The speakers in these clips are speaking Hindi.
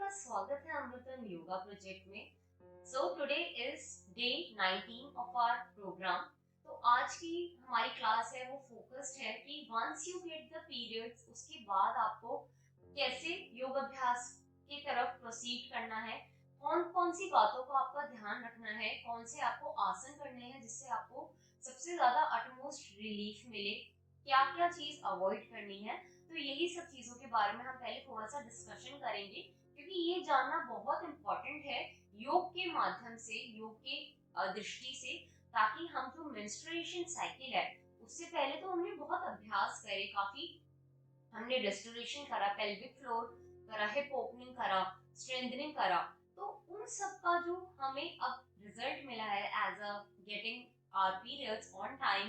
आपका स्वागत है अमृतम योगा प्रोजेक्ट में। Today is day 19 of our programme. तो आज की हमारी क्लास है वो फोकस्ड है कि once you get the periods उसके बाद आपको कैसे योग अभ्यास की तरफ प्रोसीड करना है, कौन कौन सी बातों को आपका ध्यान रखना है, कौन से आपको आसन करने हैं जिससे आपको सबसे ज्यादा अटमोस्ट रिलीफ मिले, क्या क्या चीज अवॉइड करनी है। तो यही सब चीजों के बारे में हम पहले थोड़ा सा डिस्कशन करेंगे, क्योंकि ये जानना बहुत इम्पोर्टेंट है योग के माध्यम से, योग के दृष्टि से, ताकि हम जो मेंस्ट्रुएशन साइकिल है उससे पहले तो हमने बहुत अभ्यास करे, काफी हमने रेस्टोरेशन करा, पेल्विक फ्लोर करा, हिप ओपनिंग करा, स्ट्रेंथनिंग करा। तो उन सब का जो हमें अब रिजल्ट मिला है as a getting our periods on time,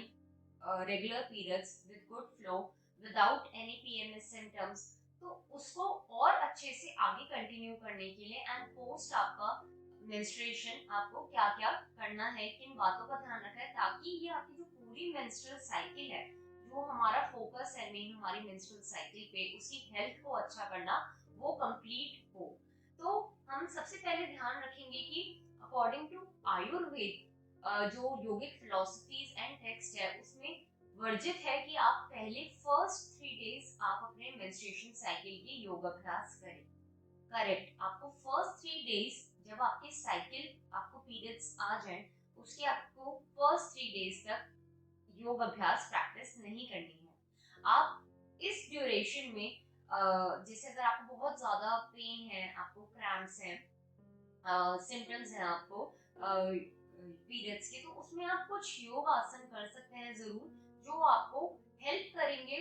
regular periods with good flow without any PMS symptoms, तो उसको और अच्छे से आगे कंटिन्यू करने के लिए एंड पोस्ट आपका मेंस्ट्रुएशन आपको क्या क्या करना है, किन बातों का ध्यान रखना है, ताकि ये आपकी जो पूरी मेंस्ट्रुअल साइकिल है, जो हमारा फोकस है मेन हमारी मेंस्ट्रुअल साइकिल पे, उसकी हेल्थ को अच्छा करना, वो कंप्लीट हो। तो हम सबसे पहले ध्यान रखेंगे कि अकॉर्डिंग टू आयुर्वेद जो योगिक फिलोसफीज एंड टेक्स्ट है उसमें वर्जित है कि आप पहले फर्स्ट 3 डेज आप अपने मेंस्ट्रुएशन साइकिल के योग अभ्यास करें। करेक्ट, आपको फर्स्ट 3 डेज जब आपकी साइकिल आपको पीरियड्स आ जाए उसके आपको फर्स्ट 3 डेज तक योग अभ्यास प्रैक्टिस नहीं करनी है। आप इस ड्यूरेशन में जैसे अगर आपको बहुत ज्यादा पेन है, आपको क्रैम्प्स हैं, सिम्टम्स हैं आपको पीरियड्स के, तो उसमें आप कुछ योग आसन कर सकते हैं जरूर, जो आपको हेल्प करेंगे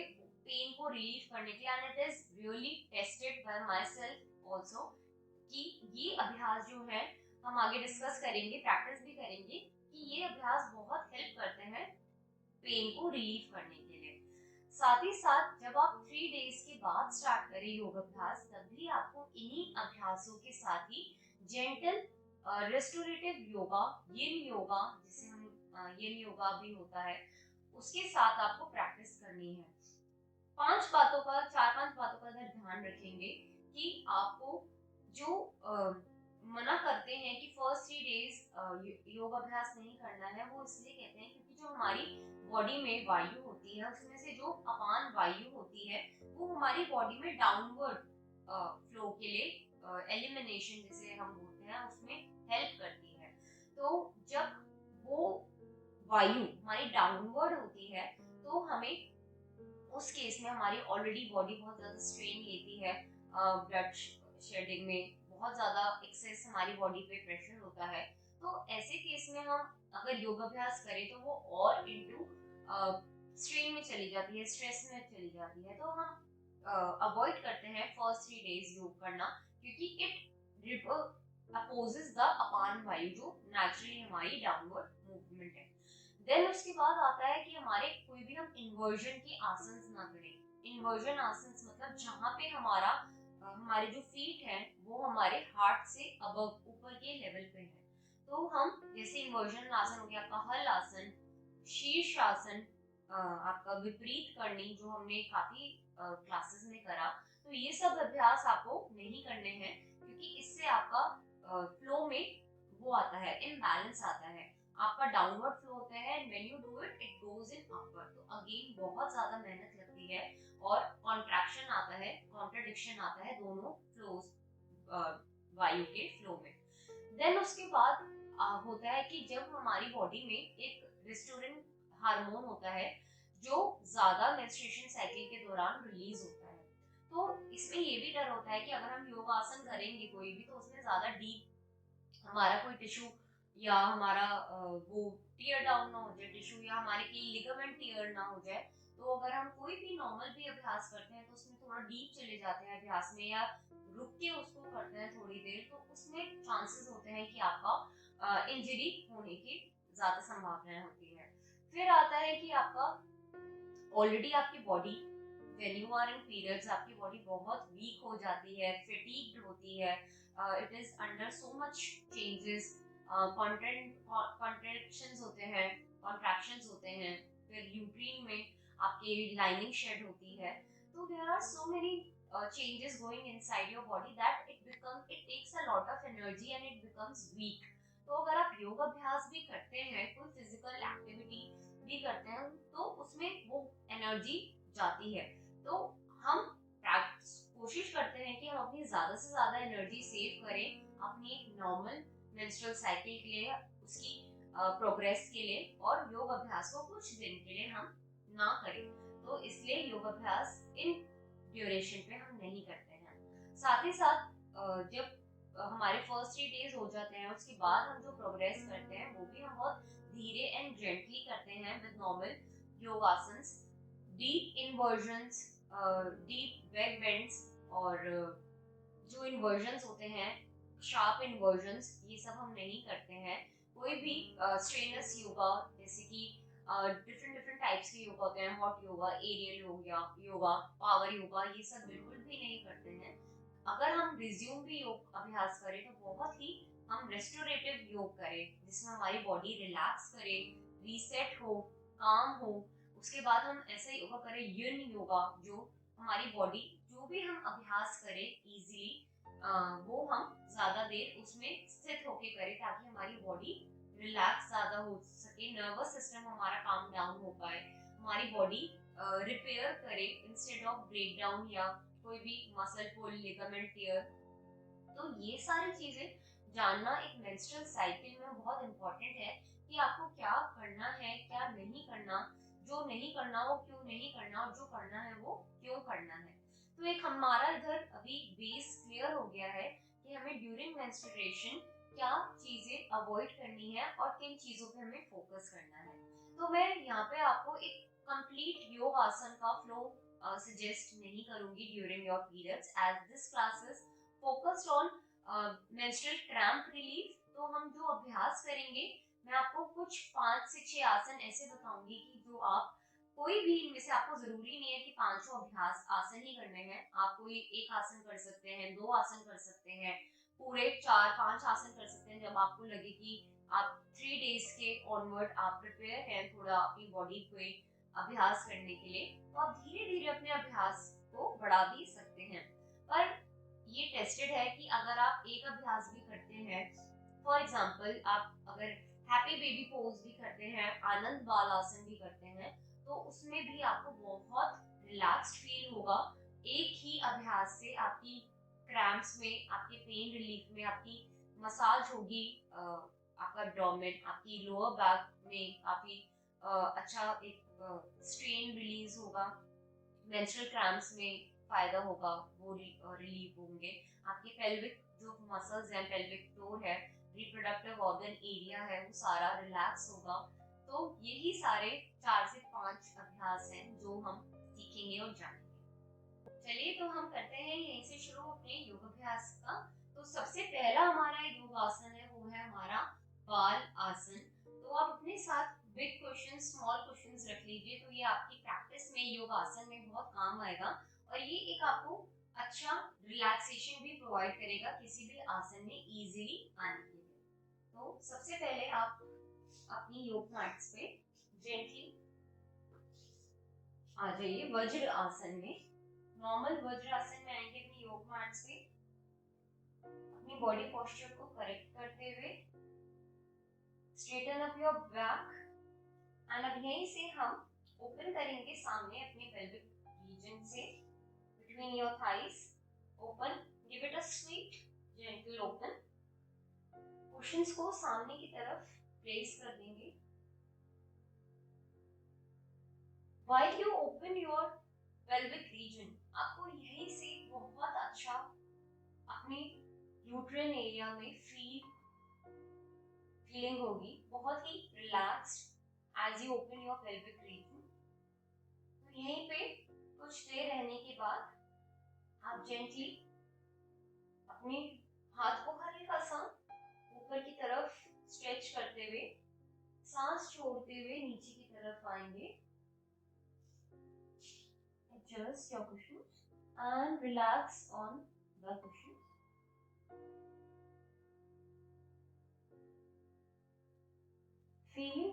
पेन को रिलीफ करने के लिए। And it is really tested by my self also कि ये अभ्यास जो है हम आगे डिस्कस करेंगे, प्रैक्टिस भी करेंगे कि ये अभ्यास बहुत हेल्प करते हैं पेन को रिलीफ करने के लिए। साथ ही साथ जब आप 3 डेज के बाद स्टार्ट करें योग अभ्यास, तभी आपको इन्हीं अभ्यासों के साथ ही जेंटल रेस्टोरेटिव योगा, यिन योगा जिसे हम यिन योगा भी होता है, उसके साथ आपको प्रैक्टिस करनी है। 4-5 बातों का अगर ध्यान रखेंगे कि आपको जो मना करते हैं कि फर्स्ट 3 डेज योग अभ्यास नहीं करना है, वो इसलिए कहते हैं क्योंकि जो हमारी बॉडी में वायु होती है उसमें से जो अपान वायु होती है वो हमारी बॉडी में डाउनवर्ड फ्लो के लिए एलिमिनेशन जिसे हम बोलते हैं उसमें हेल्प करती है। तो जब वो वायु हमारी डाउनवर्ड होती है तो हमें उस केस में हमारी ऑलरेडी बॉडी बहुत ज्यादा स्ट्रेन लेती है, ब्लड शेडिंग में बहुत ज्यादा एक्सेस हमारी बॉडी पे प्रेशर होता है। तो ऐसे केस में हम अगर योगाभ्यास करें तो वो और इनटू स्ट्रेन में चली जाती है, स्ट्रेस में चली जाती है। तो हम अवॉइड करते हैं फर्स्ट 3 डेज योग करना, क्योंकि इट अपोजेस द अपान वायु जो नेचुरली हमारी डाउनवर्ड मूवमेंट है। देन उसके बाद आता है कि हमारे कोई भी हम इन्वर्जन के आसन ना करें। इन्वर्जन आसन मतलब जहाँ पे हमारे जो फीट हैं वो हमारे हार्ट से अबव ऊपर के लेवल पे है। तो हम जैसे इन्वर्जन आसन हो गया, कहल आसन, शीर्ष आसन, आपका विपरीत करनी जो हमने काफी क्लासेस में करा, तो ये सब अभ्यास आपको नहीं करने हैं, क्योंकि इससे आपका फ्लो में वो आता है, इम्बैलेंस आता है, आपका डाउनवर्ड फ्लो होता है, and when you do it it goes in upward. तो अगेन बहुत ज्यादा मेहनत लगती है और कॉन्ट्रैक्शन आता है, कॉन्ट्रडिक्शन आता है दोनों फ्लोज वायु के फ्लो में। देन उसके बाद होता है कि जब हमारी बॉडी में एक रेस्टोरेंट हार्मोन होता है जो ज्यादा मेंस्ट्रुएशन साइकिल के दौरान रिलीज होता है, तो इसमें ये भी डर होता है कि अगर हम योगासन करेंगे कोई भी, तो उसमें ज्यादा डीप हमारा कोई टिश्यू या हमारा वो टीयर डाउन ना हो जाए टिश्यू, या हमारे की लिगामेंट टीयर ना हो जाए। तो अगर हम कोई भी नॉर्मल भी अभ्यास करते हैं तो उसमें थोड़ा डीप चले जाते हैं अभ्यास में, या रुक के उसको करते हैं थोड़ी देर, तो उसमें चांसेस होते हैं कि आपका इंजरी होने की ज्यादा संभावनाएं होती है। फिर आता है कि आपका ऑलरेडी आपकी body when you are in periods आपकी बॉडी बहुत वीक हो जाती है, फैटीग्ड होती है, it is under so much changes, contractions होते हैं, कॉन्ट्रैक्शंस होते हैं, फिर यूट्रीन में आपकी लाइनिंग शेड होती है। तो there are so many changes going inside your body that it takes a lot of energy and it becomes weak. तो अगर आप योग अभ्यास भी करते हैं, कोई फिजिकल एक्टिविटी भी करते हैं, तो उसमें वो एनर्जी जाती है। तो हम कोशिश करते हैं कि हम अपनी ज्यादा से ज्यादा एनर्जी सेव करें अपनी एक नॉर्मल मेंस्ट्रुअल साइकिल के लिए, उसकी प्रोग्रेस के लिए, और योग अभ्यास को कुछ दिन के लिए हम ना करें। तो इसलिए योग अभ्यास इन ड्यूरेशन पे हम नहीं करते हैं। साथ ही साथ जब हमारे फर्स्ट 3 डेज हो जाते हैं, उसके बाद हम जो प्रोग्रेस करते हैं वो भी हम बहुत धीरे एंड जेंटली करते हैं विद नॉर्मल योगासन्स, deep inversions, deep back bends, और जो इन्वर्जन्स होते हैं, शार्प इन्वर्जन्स, ये सब हम नहीं करते हैं। कोई भी स्ट्रेनस योगा, जैसे कि डिफरेंट डिफरेंट टाइप्स के योगा होते हैं, hot yoga, aerial yoga, power yoga, ये सब बिल्कुल भी नहीं करते हैं। अगर हम रिज्यूम भी योग अभ्यास करें तो बहुत ही हम रेस्टोरेटिव योग करें, जिसमें हमारी बॉडी रिलैक्स करे, रीसेट हो, काम हो। उसके बाद हम ऐसा योगा करें, युन योगा, जो हमारी बॉडी जो भी हम अभ्यास करें इजीली, वो हम ज्यादा देर उसमें स्थित होके करें, ताकि हमारी बॉडी रिलैक्स ज्यादा हो सके, नर्वस सिस्टम हमारा काम डाउन हो पाए, हमारी बॉडी रिपेयर करे इंस्टेड ऑफ ब्रेक डाउन या कोई भी मसल पुल, लिगामेंट टियर। तो ये सारी चीजें जानना एक मेंस्ट्रुअल साइकिल में बहुत इंपॉर्टेंट है, कि आपको क्या करना है, क्या नहीं करना, जो नहीं करना वो क्यों नहीं करना, और जो करना है वो क्यों करना है। तो एक हमारा इधर अभी बेस क्लियर हो गया है कि हमें ड्यूरिंग मेंस्ट्रुएशन क्या चीजें अवॉइड करनी है और किन चीजों पे हमें फोकस करना है। तो मैं यहाँ पे आपको एक कंप्लीट योग आसन का फ्लो सजेस्ट नहीं करूंगी during your periods, as this class is focused on menstrual cramp relief. तो हम जो अभ्यास करेंगे, मैं आपको कुछ 5 से 6 आसन ऐसे बताऊंगी कि जो आप कोई भी इनमें से, आपको जरूरी नहीं है कि पांचों अभ्यास आसन ही करने हैं, आप कोई एक आसन कर सकते हैं, 2 आसन कर सकते हैं, पूरे 4-5 आसन कर सकते हैं। जब आपको लगे कि आप 3 डेज के ऑनवर्ड आप प्रिपेयर हैं थोड़ा अपनी बॉडी को अभ्यास करने के लिए, तो आप धीरे धीरे अपने अभ्यास को बढ़ा भी सकते हैं। पर ये टेस्टेड है कि अगर आप एक अभ्यास भी करते हैं, फॉर एग्जाम्पल आप अगर हैप्पी बेबी पोज भी करते हैं, आनंद बाल आसन भी करते हैं, तो उसमें भी आपको बहुत रिलैक्स्ड फील होगा। एक ही अभ्यास से आपकी क्रैम्प्स में, आपके पेन रिलीफ में, आपकी मसाज होगी, आपका एब्डोमेन, आपकी लोअर बैक में काफी अच्छा एक स्ट्रेन रिलीज होगा, मेंस्ट्रुअल क्रैम्प्स में फायदा होगा, वो रिलीफ होंगे, आपके पेल्विक जो मसल्स हैं, पेल्विक फ्लोर है, रिप्रोडक्टिव ऑर्गन एरिया है, वो सारा रिलैक्स होगा। तो यही सारे 4 से 5 अभ्यास हैं जो हम सीखेंगे और जानेंगे। चलिए तो हम करते हैं यहीं से शुरू अपने योग अभ्यास का। तो सबसे पहला हमारा योग आसन है, वो है हमारा बाल आसन। तो आप अपने साथ बिग क्वेश्चन, स्मॉल क्वेश्चंस रख लीजिए, तो ये आपकी प्रैक्टिस में, योग आसन में बहुत काम आएगा, और ये एक आपको अच्छा रिलैक्सेशन भी प्रोवाइड करेगा किसी भी आसन में इजीली आने के लिए। तो सबसे पहले आप अपनी योग मैट्स पे जेंटली आ जाइए वज्र आसन में। नॉर्मल वज्र आसन में आएंगे अपनी योग मैट्स पे, अपनी बॉडी पोस्चर को करेक्ट करते हुए straighten up your back, and अब यहीं से हम ओपन करेंगे सामने अपने पेल्विक रीजन से, between your thighs open, give it a sweet gentle open. Cushions को सामने की तरफ प्लेस कर देंगे। While you open your pelvic region, आपको यहीं से बहुत अच्छा अपनी यूट्राइन एरिया में फीलिंग होगी, बहुत ही relaxed as you open your pelvic region. तो यहीं पे कुछ देर रहने के बाद आप जेंटली अपने हाथ को हल्का सा ऊपर की तरफ स्ट्रेच करते हुए, सांस छोड़ते हुए नीचे की तरफ आएंगे। Adjust your cushions and relax on the cushions. Feel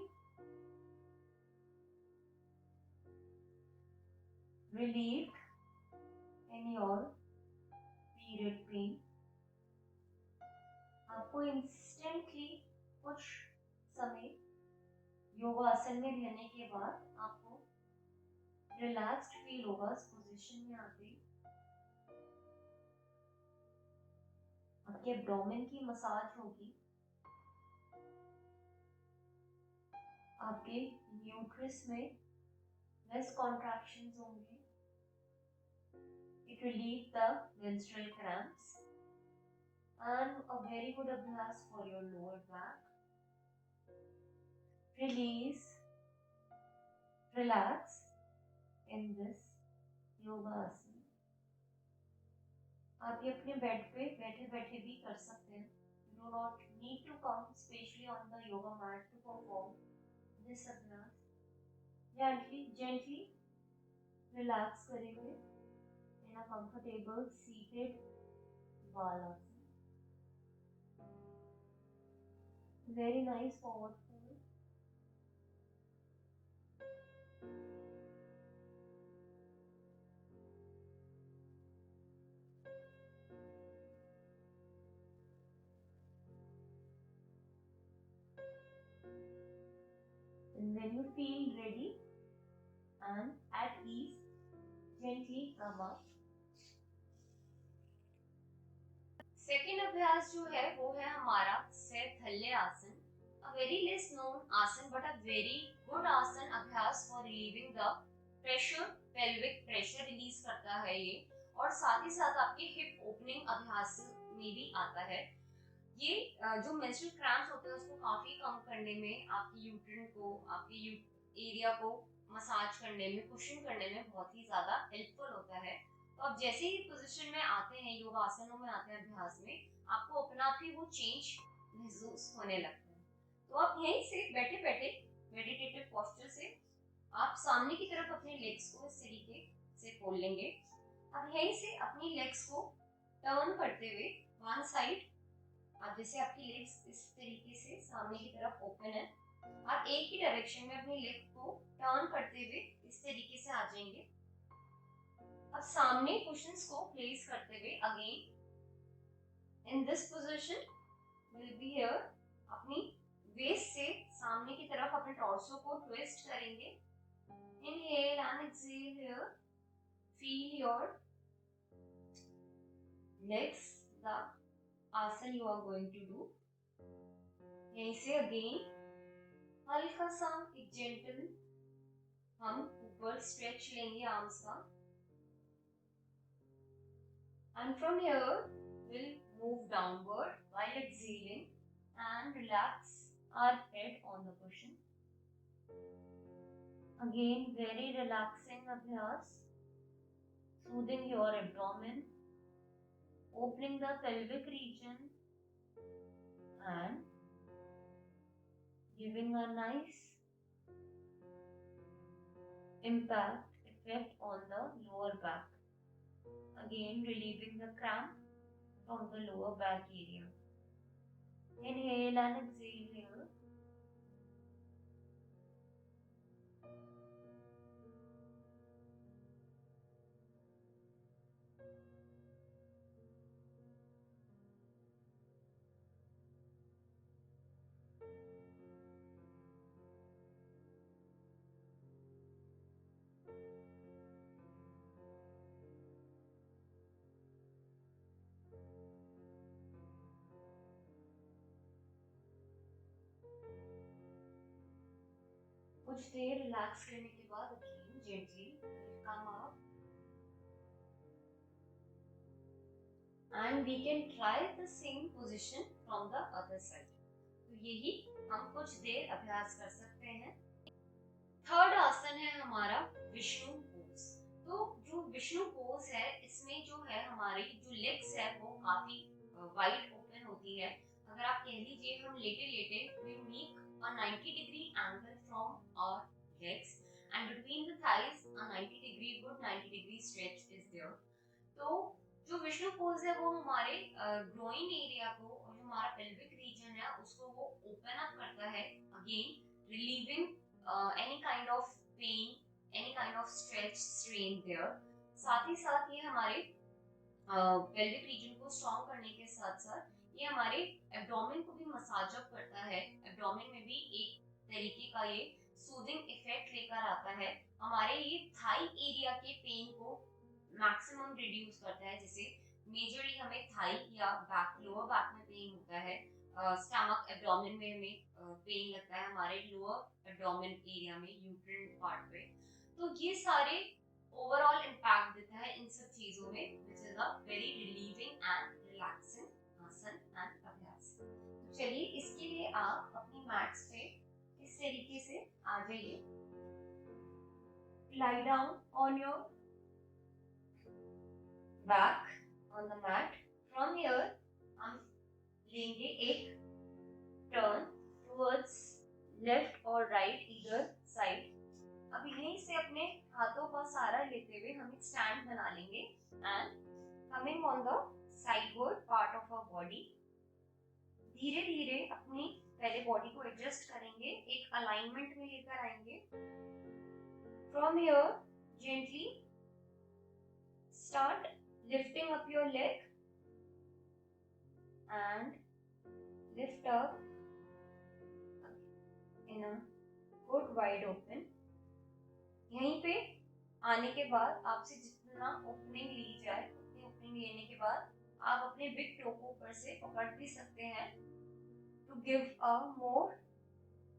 relieved in your period pain. आपको इंस्टेंटली कुछ समय योगासन में रहने के बाद आपको रिलैक्स्ड फील होगा। इस पोजीशन में आते आपके एब्डोमेन की मसाज होगी, आपके न्यूट्रस में लेस कॉन्ट्रैक्शंस होंगे। It relieve the menstrual cramps and a very good abhyas for your lower back. Release, relax in this yoga asana. आप ये अपने बेड पे बैठे बैठे भी कर सकते हैं। You do not need to come specially on the yoga mat to perform this abhyas. Gently relax करेंगे in a comfortable seated Balasana. Very nice forward fold. And when you feel ready and at ease, gently come up. Second अभ्यास जो है वो है हमारा सैथल्य आसन, a very less known आसन but a very good आसन अभ्यास for relieving the pressure, pelvic pressure release करता है ये, और साथ ही साथ आपके हिप ओपनिंग अभ्यास में भी आता है। ये जो मेंस्ट्रुअल क्रैम्प्स होते हैं उसको काफी कम करने में, आपकी यूट्रिन को, आपके एरिया को मसाज करने में, कुशन करने में बहुत ही ज्यादा हेल्पफुल होता है। तो अब जैसे ही पोजीशन में आते हैं, योगासनों में आते हैं अभ्यास में, आपको अपना आप ही वो चेंज महसूस होने लगता है। तो आप यहीं से बैठे बैठे मेडिटेटिव पोस्चर से आप सामने की तरफ अपने लेग्स को इस तरीके से खोल लेंगे। अब यहीं से अपनी लेग्स को टर्न करते हुए वन साइड, अब जैसे आपकी लेग्स इस तरीके से सामने की तरफ ओपन है, आप एक ही डायरेक्शन में अपनी लेग को टर्न करते हुए इस तरीके से आ जाएंगे। अब सामने कुशन्स को प्लेस करते हुए again in this position will be here, अपनी वेस्ट से सामने की तरफ अपने टॉर्सो को ट्विस्ट करेंगे। Inhale and exhale here, feel your legs, the asana you are going to do. यहीं से अगेन हल्का सा एक जेंटल हम ऊपर स्ट्रेच लेंगे आर्म्स का, and from here we'll move downward while exhaling and relax our head on the cushion. Again very relaxing abhyas, soothing your abdomen, opening the pelvic region and giving a nice impact effect on the lower back. Again relieving the cramp from the lower back area. Inhale and exhale here. कुछ देर रिलैक्स करने के बाद again gently come up and we can try the same position from the other side. तो यही हम कुछ देर अभ्यास कर सकते हैं। थर्ड आसन है हमारा विष्णु पोज। तो जो विष्णु पोज है इसमें जो है हमारी जो लेग्स है वो काफी वाइड ओपन होती है। अगर आप कह लीजिए हम लेटे लेटे we make a 90-degree angle from our legs and between the thighs a 90-degree good 90-degree stretch is there। तो जो विष्णु पोज है वो हमारे ग्रोइन एरिया को और जो हमारा पेल्विक रीजन है उसको वो ओपन अप करता है, again relieving any kind of pain, any kind of stretch, strain there। साथ ही साथ ये हमारे पेल्विक रीजन को स्ट्रॉन्ग करने के साथ साथ ये हमारे एब्डोमेन को भी मसाज अप करता है। एब्डोमेन में भी एक तरीके का ये सूदिंग इफेक्ट लेकर आता है। हमारे ये थाई एरिया के पेन को मैक्सिमम रिड्यूस करता है। जैसे मेजरली हमें थाई या बैक, लोअर बैक में पेन होता है, स्टमक एब्डोमेन में हमें पेन लगता है, हमारे लोअर एब्डोमेन एरिया में, यूट्राइन पार्ट पे। तो ये सारे ओवरऑल इम्पैक्ट देता है इन सब चीजों में, which is a very relieving and relaxing आसन एंड अभ्यास। तो चलिए इसके लिए आप अपनी मैट्स पे इस तरीके से आ जाइए। lie down on your back on the mat. From here हम लेंगे एक टर्न towards left और right either side। अब यहीं से अपने हाथों का सहारा लेते हुए हम एक स्टैंड बना लेंगे and coming on the sideward part of our body, धीरे धीरे अपनी पहले बॉडी को एडजस्ट करेंगे, एक अलाइनमेंट में लेकर आएंगे। From here gently start lifting up your leg and lift up in a good wide open. यहीं पे आने के बाद आपसे जितना ओपनिंग ली जाए उतनी ओपनिंग लेने के बाद आप अपने बिग टो को ऊपर से पकड़ भी सकते हैं to give a more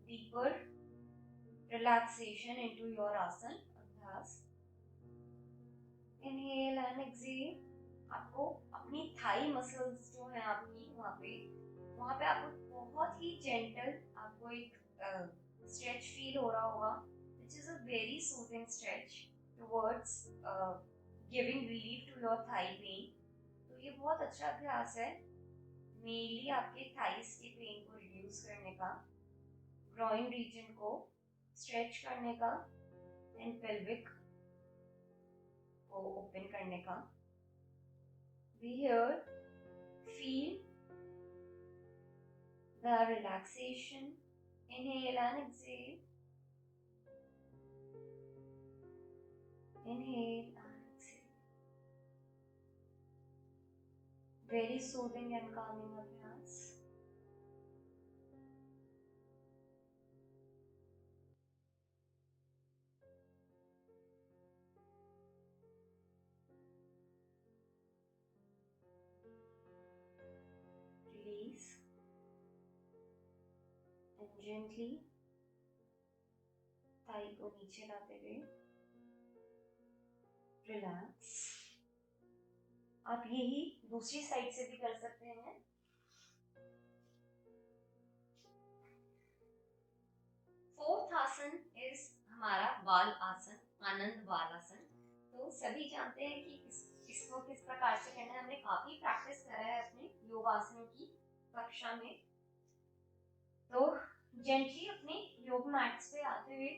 deeper relaxation into your asana अभ्यास। Inhale and exhale. आपको अपनी थाई मसल्स जो है आपकी वहाँ पे आपको बहुत ही जेंटल आपको एक स्ट्रेच फील हो रहा होगा, which is a very soothing stretch towards giving relief to your thigh pain। तो ये बहुत अच्छा अभ्यास है मेनली आपके थाइस के पेन को रिड्यूस करने का, ग्रॉइन रीजन को स्ट्रेच करने का एंड पेल्विक को ओपन करने का। We here feel the relaxation, inhale and exhale, inhale and exhale। Very soothing and calming अभ्यास। Release and gently थाई को नीचे लाते हुए रिलैक्स। आप यही दूसरी साइड से भी कर सकते हैं। फोर्थ आसन इज हमारा बाल आसन, आनंद बाल आसन। तो सभी जानते हैं कि इसको किस प्रकार से करना है। हमने काफी प्रैक्टिस करा है अपने योगासनों की कक्षा में। तो जेंटली अपने योग मैट्स पे आते हुए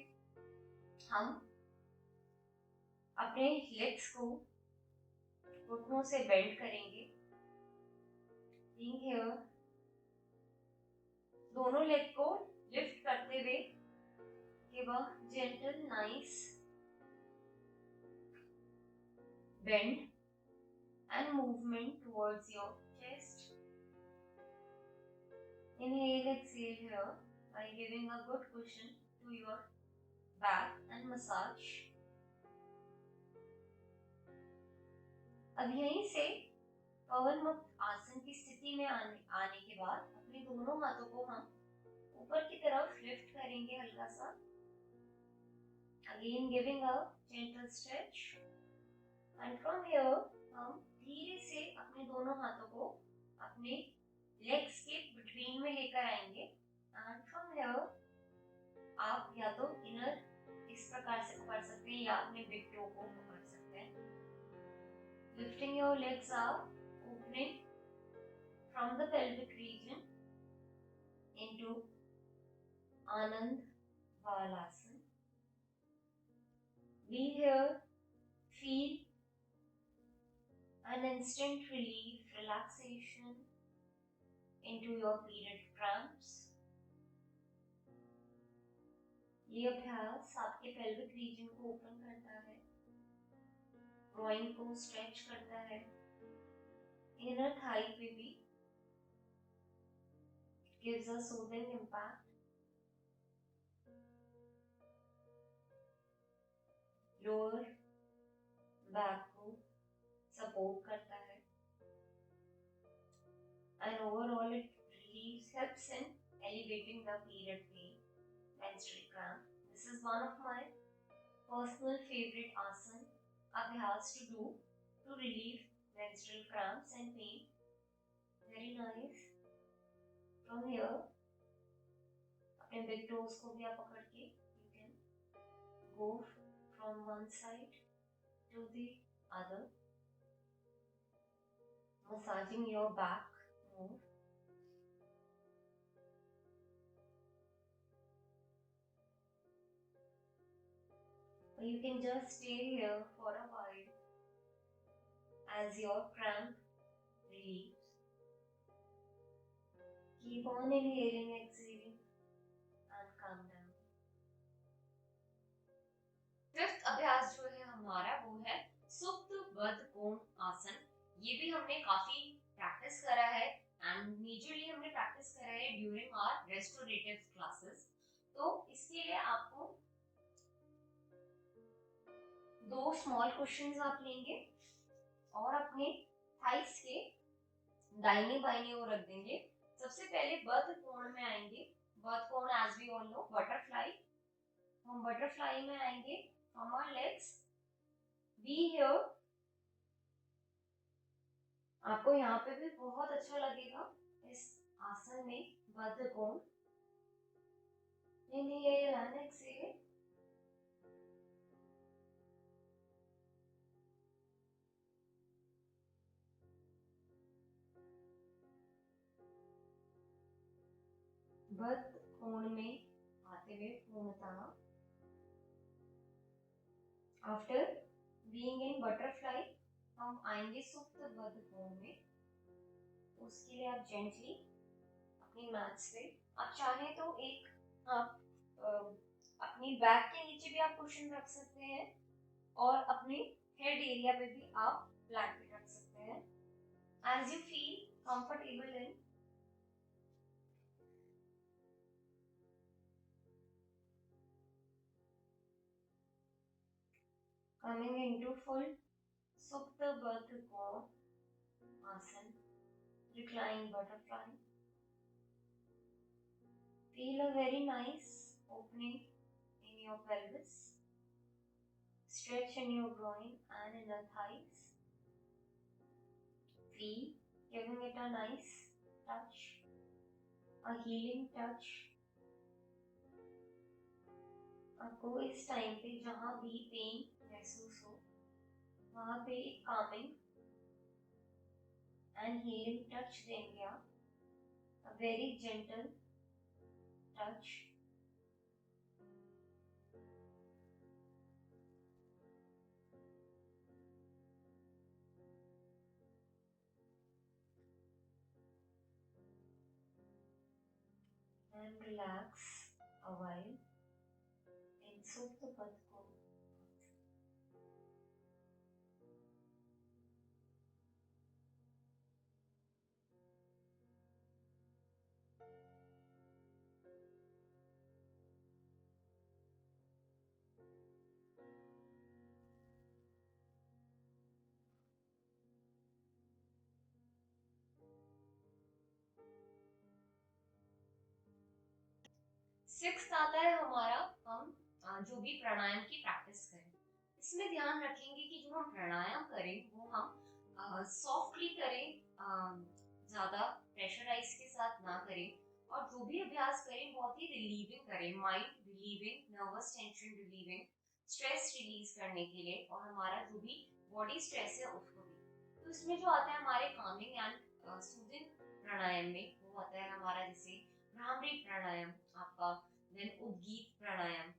हम अपने लेग्स को घुटनों से बेंड करेंगे। here, दोनों लेग को लिफ्ट करते हुए give a gentle nice bend and movement towards your chest। Inhale, exhale here by giving a good cushion to your back and massage। अब यहीं से पवन मुक्त आसन की स्थिति में आने के बाद अपने दोनों हाथों को हम ऊपर की तरफ लिफ्ट करेंगे हल्का सा। Again giving a gentle stretch and from here हम धीरे से अपने दोनों हाथों को अपने लेग्स के बिटवीन में लेकर आएंगे and from here आप या तो इनर इस प्रकार से पकड़ सकते हैं या अपने बिग टो को पकड़ सकते हैं। Lifting your legs up, opening from the pelvic region into Anand Balasana। We here feel an instant relief, relaxation into your period cramps। ये अभ्यास आपके pelvic region को ओपन करता है, ग्रोइन को स्ट्रेच करता है, इनर थाई पे भी gives a soothing impact, lower back को सपोर्ट करता है, and overall it helps in elevating the period pain, menstrual cramp. This is one of my personal favorite asana abhyas to do to relieve menstrual cramps and pain. Very nice. From here, अपने big toes को भी आप पकड़ के you can go from one side to the other, massaging your back more. Or you can just stay here for a while as your cramp relieves. Keep on inhaling, exhaling and calm down. Fifth अभ्यास जो है हमारा वो है सुप्त बद्ध कोण आसन। ये भी हमने काफी प्रैक्टिस करा है एंड मेजरली हमने प्रैक्टिस करा है ड्यूरिंग आवर रेस्टोरेटिव क्लासेस। तो इसके लिए आपको दो स्मॉल क्वेश्चंस आप लेंगे और अपने थाइस के दाहिने बाइने ओर रख देंगे। सबसे पहले बद्ध कोण में आएंगे। Baddha Kona as we all know butterfly. हम बटरफ्लाई में आएंगे from our legs be here. आपको यहाँ पे भी बहुत अच्छा लगेगा इस आसन में बद्ध कोण। Inhale and exhale. बद्ध कोण में आते हुए पूर्णतः। आफ्टर बीइंग इन बटरफ्लाई हम आएंगे सुप्त बद्ध कोण में। उसके लिए आप जेंटली अपनी मैट्स पे आप चाहें तो एक आप अपनी बैक के नीचे भी आप कुशन रख सकते हैं और अपने हेड एरिया पे भी आप ब्लैंकेट रख सकते हैं as you feel comfortable in. Coming into full Supta Baddha Koण Asana, reclining butterfly. Feel a very nice opening in your pelvis. Stretch in your groin and inner thighs. Feel giving it a nice touch, a healing touch. आपको इस टाइम पे जहाँ भी पेन महसूस हो वहाँ पे एक calming and healing touch देंगे आप। A very gentle touch. And relax a while in Supta Baddha Koण. सिक्स्थ आता है हमारा हम जो भी प्राणायाम की प्रैक्टिस करें इसमें ध्यान रखेंगे कि जो हम प्राणायाम करें वो हम सॉफ्टली करें, ज्यादा प्रेशराइज के साथ ना करें और जो भी अभ्यास करें बहुत ही रिलीविंग करें, mind relieving, nervous tension relieving, stress release करने के लिए और हमारा जो भी बॉडी स्ट्रेस है उसको भी। तो इसमें जो आता है हमारे कामिंग एंड सूदिंग प्राणायाम में वो आता है हमारा जैसे भ्रामरी प्राणायाम आपका, देन उद्गीत प्राणायाम।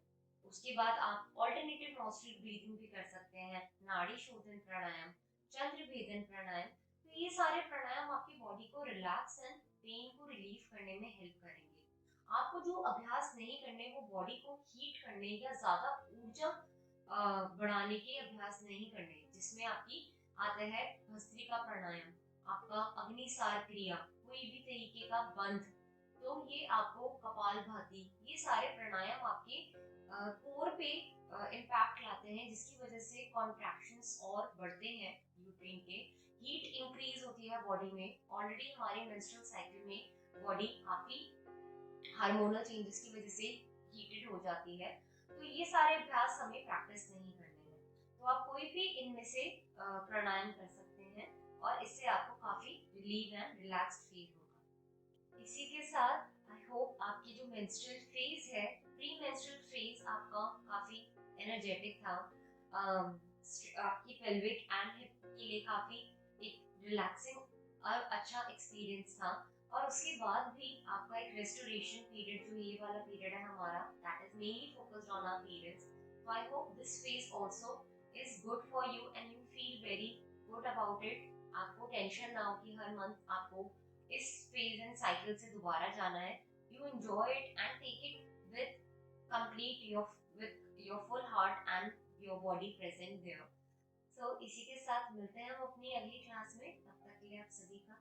उसके बाद आप ऑल्टरनेटिव नॉस्ट्रल ब्रीथिंग भी कर सकते हैं, नाड़ी शोधन प्राणायाम, चंद्र भेदन प्राणायाम। तो ये सारे प्राणायाम आपकी बॉडी को रिलैक्स एंड पेन को रिलीव करने में हेल्प करेंगे। आपको जो अभ्यास नहीं करने वो बॉडी को हीट करने या ज्यादा ऊर्जा बढ़ाने के अभ्यास नहीं करने जिसमें आपकी आता है भस्त्रिका प्राणायाम, आपका अग्निसार क्रिया, कोई भी तरीके का बंध, तो ये आपको कपालभाति, ये सारे प्राणायाम आपके कोर पे इम्पैक्ट लाते हैं, जिसकी वजह से कॉन्ट्रैक्शंस और बढ़ते हैं यूट्रिन के, हीट इंक्रीज होती है बॉडी में। ऑलरेडी हमारे मेंस्ट्रुअल साइकिल में बॉडी काफी हार्मोनल चेंजेस की वजह से हीटेड हो जाती है। तो ये सारे अभ्यास हमें प्रैक्टिस नहीं करने हैं, तो आप कोई भी इनमें से प्राणायाम कर सकते हैं और इससे आपको काफी रिलीव एंड रिलैक्स्ड फील होगा। इसी के साथ आई होप आपकी जो मेंस्ट्रुअल फेज है, प्री मेंस्ट्रुअल फेज आपका काफी एनर्जेटिक था, आपकी पेल्विक एंड हिप के लिए काफी एक रिलैक्सिंग और अच्छा एक्सपीरियंस था। और उसके बाद भी आपका एक रेस्टोरेशन पीरियड, जो ये वाला पीरियड है हमारा, that is mainly focused on our periods. So I hope this phase also is good for you and you feel very good about it. आपको टेंशन ना हो कि हर मंथ आपको इस फेज एंड साइकिल से दोबारा जाना है। You enjoy it and take it with complete your full heart and your body present there. So इसी के साथ मिलते हैं हम अपनी अगली क्लास में। तब तक के लिए आप सभी का